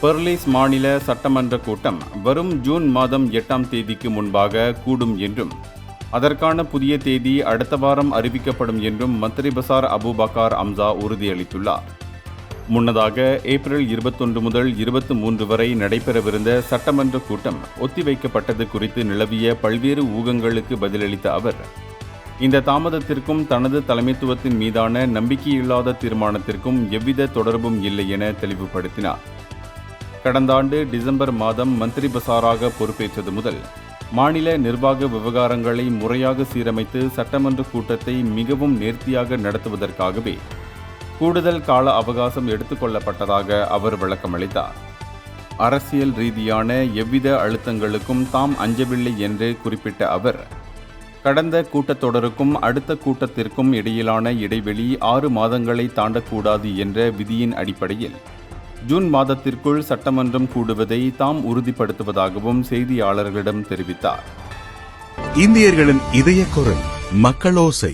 Perlis மாநில சட்டமன்ற கூட்டம் வரும் ஜூன் மாதம் 8ஆம் தேதிக்கு முன்பாக கூடும் என்றும் அதற்கான புதிய தேதி அடுத்த வாரம் அறிவிக்கப்படும் என்றும் மந்திரி பசார் அபுபக்கர் அம்சா உறுதியளித்துள்ளார். முன்னதாக ஏப்ரல் 21 முதல் 23 வரை நடைபெறவிருந்த சட்டமன்ற கூட்டம் ஒத்திவைக்கப்பட்டது குறித்து நிலவிய பல்வேறு ஊகங்களுக்கு பதிலளித்த அவர், இந்த தாமதத்திற்கும் தனது தலைமைத்துவத்தின் மீதான நம்பிக்கையில்லாத தீர்மானத்திற்கும் எவ்வித தொடர்பும் இல்லை என தெளிவுபடுத்தினார். கடந்த ஆண்டு டிசம்பர் மாதம் மந்திரி பசாராக பொறுப்பேற்றது முதல் மாநில நிர்வாக விவகாரங்களை முறையாக சீரமைத்து சட்டமன்ற கூட்டத்தை மிகவும் நேர்த்தியாக நடத்துவதற்காகவே கூடுதல் கால அவகாசம் எடுத்துக்கொள்ளப்பட்டதாக அவர் விளக்கமளித்தார். அரசியல் ரீதியான எவ்வித அழுத்தங்களுக்கும் தாம் அஞ்சவில்லை என்று குறிப்பிட்ட அவர், கடந்த கூட்டத்தொடருக்கும் அடுத்த கூட்டத்திற்கும் இடையிலான இடைவெளி 6 மாதங்களை தாண்டக்கூடாது என்ற விதியின் அடிப்படையில் ஜூன் மாதத்திற்குள் சட்டமன்றம் கூடுவதை தாம் உறுதிப்படுத்துவதாகவும் செய்தியாளர்களிடம் தெரிவித்தார். இந்தியர்களின் இதய குரல் மக்களோசை.